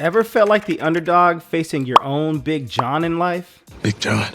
Ever felt like the underdog facing your own Big John in life? Big John.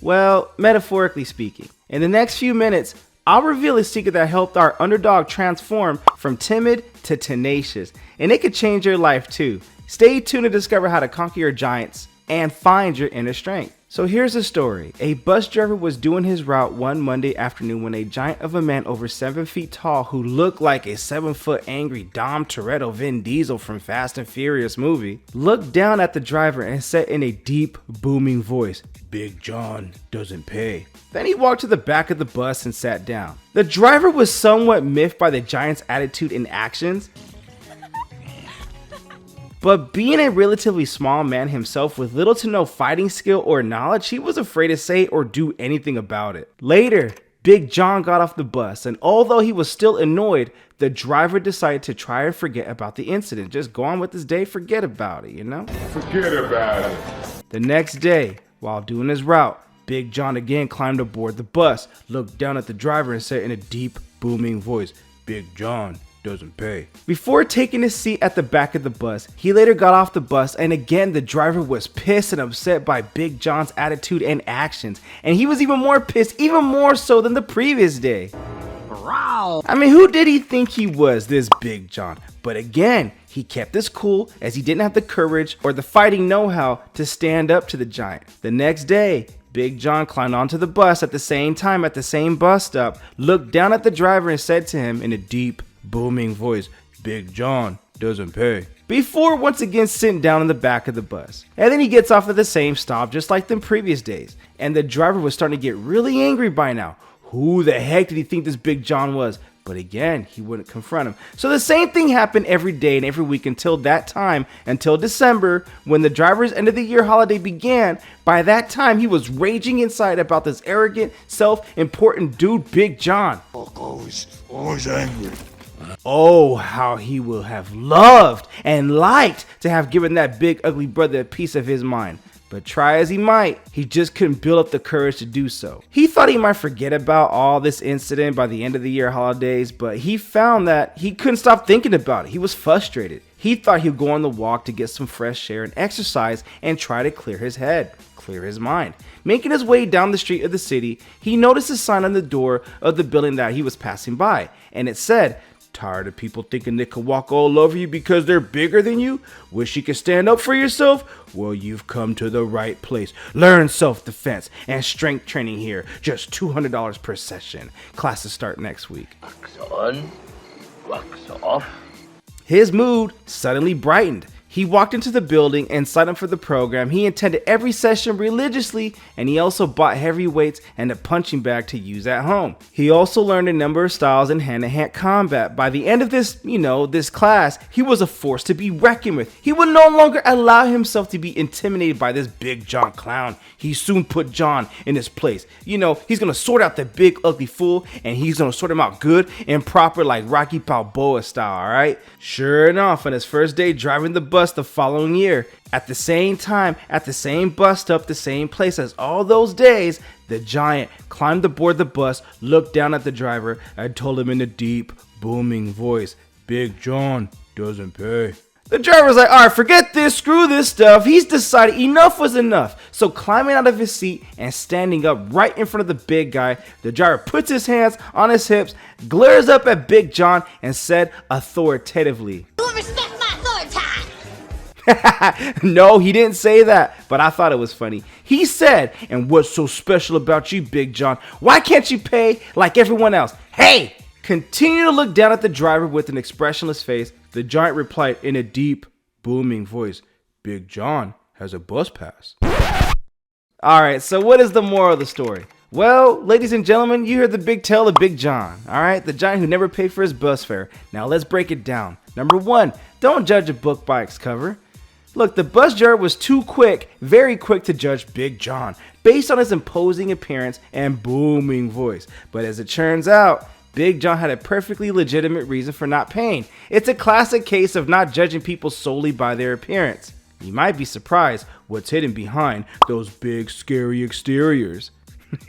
Well, metaphorically speaking. In the next few minutes, I'll reveal a secret that helped our underdog transform from timid to tenacious, and it could change your life too. Stay tuned to discover how to conquer your giants and find your inner strength. So here's the story. A bus driver was doing his route one Monday afternoon when a giant of a man over 7 feet tall who looked like a 7-foot angry Dom Toretto Vin Diesel from Fast and Furious movie looked down at the driver and said in a deep, booming voice, "Big John doesn't pay." Then he walked to the back of the bus and sat down. The driver was somewhat miffed by the giant's attitude and actions, but being a relatively small man himself with little to no fighting skill or knowledge, he was afraid to say or do anything about it. Later, Big John got off the bus, and although he was still annoyed, the driver decided to try and forget about the incident. Just go on with his day, forget about it, you know? Forget about it. The next day, while doing his route, Big John again climbed aboard the bus, looked down at the driver and said in a deep, booming voice, "Big John doesn't pay." Before taking his seat at the back of the bus, he later got off the bus, and again the driver was pissed and upset by Big John's attitude and actions, and he was even more pissed, even more so than the previous day. I mean, who did he think he was, this Big John? But again, he kept his cool as he didn't have the courage or the fighting know-how to stand up to the giant. The next day, Big John climbed onto the bus at the same time at the same bus stop, looked down at the driver and said to him in a deep, booming voice, "Big John doesn't pay," before once again sitting down in the back of the bus. And then he gets off at the same stop just like the previous days, and the driver was starting to get really angry by now. Who the heck did he think this Big John was? But again, he wouldn't confront him. So the same thing happened every day and every week until that time, until December, when the driver's end of the year holiday began. By that time, he was raging inside about this arrogant, self-important dude, Big John. Always angry. Oh, how he will have loved and liked to have given that big ugly brother a piece of his mind. But try as he might, he just couldn't build up the courage to do so. He thought he might forget about all this incident by the end of the year holidays, but he found that he couldn't stop thinking about it. He was frustrated. He thought he'd go on the walk to get some fresh air and exercise and try to clear his head, clear his mind. Making his way down the street of the city, he noticed a sign on the door of the building that he was passing by, and it said, "Tired of people thinking they could walk all over you because they're bigger than you? Wish you could stand up for yourself? Well, you've come to the right place. Learn self-defense and strength training here. Just $200 per session. Classes start next week." Wax on, wax off. His mood suddenly brightened. He walked into the building and signed up for the program. He attended every session religiously, and he also bought heavy weights and a punching bag to use at home. He also learned a number of styles in hand-to-hand combat. By the end of this class, he was a force to be reckoned with. He would no longer allow himself to be intimidated by this Big John clown. He soon put John in his place. He's gonna sort out the big ugly fool, and he's gonna sort him out good and proper like Rocky Balboa style, alright? Sure enough, on his first day driving the bus the following year, at the same time, at the same bus stop, the same place as all those days, the giant climbed aboard the bus, looked down at the driver, and told him in a deep, booming voice, "Big John doesn't pay." The driver's like, "Alright, forget this, screw this stuff." He's decided enough was enough. So climbing out of his seat and standing up right in front of the big guy, the driver puts his hands on his hips, glares up at Big John, and said authoritatively, "You respect my authority." No, he didn't say that, but I thought it was funny. He said, "And what's so special about you, Big John? Why can't you pay like everyone else? Hey!" Continue to look down at the driver with an expressionless face. The giant replied in a deep, booming voice, "Big John has a bus pass." Alright, so what is the moral of the story? Well, ladies and gentlemen, you heard the big tale of Big John, alright? The giant who never paid for his bus fare. Now let's break it down. Number 1, don't judge a book by its cover. Look, the bus driver was too quick, very quick to judge Big John, based on his imposing appearance and booming voice. But as it turns out, Big John had a perfectly legitimate reason for not paying. It's a classic case of not judging people solely by their appearance. You might be surprised what's hidden behind those big, scary exteriors.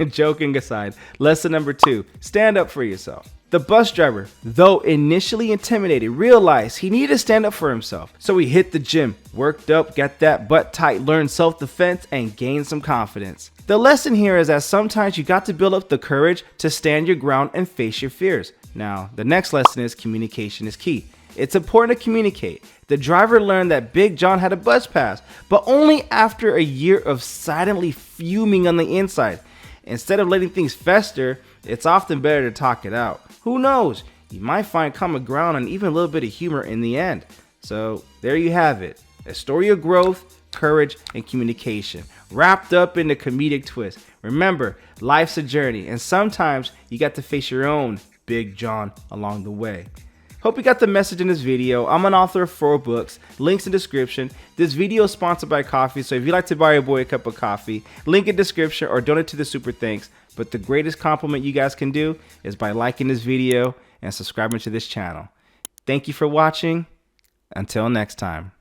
Joking aside, lesson number 2, stand up for yourself. The bus driver, though initially intimidated, realized he needed to stand up for himself. So he hit the gym, worked up, got that butt tight, learned self-defense, and gained some confidence. The lesson here is that sometimes you got to build up the courage to stand your ground and face your fears. Now, the next lesson is communication is key. It's important to communicate. The driver learned that Big John had a bus pass, but only after a year of silently fuming on the inside. Instead of letting things fester, it's often better to talk it out. Who knows? You might find common ground and even a little bit of humor in the end. So there you have it. A story of growth, courage, and communication, wrapped up in a comedic twist. Remember, life's a journey, and sometimes you got to face your own Big John along the way. Hope you got the message in this video. I'm an author of 4 books, links in description. This video is sponsored by coffee, so if you'd like to buy your boy a cup of coffee, link in description or donate to the super thanks. But the greatest compliment you guys can do is by liking this video and subscribing to this channel. Thank you for watching. Until next time.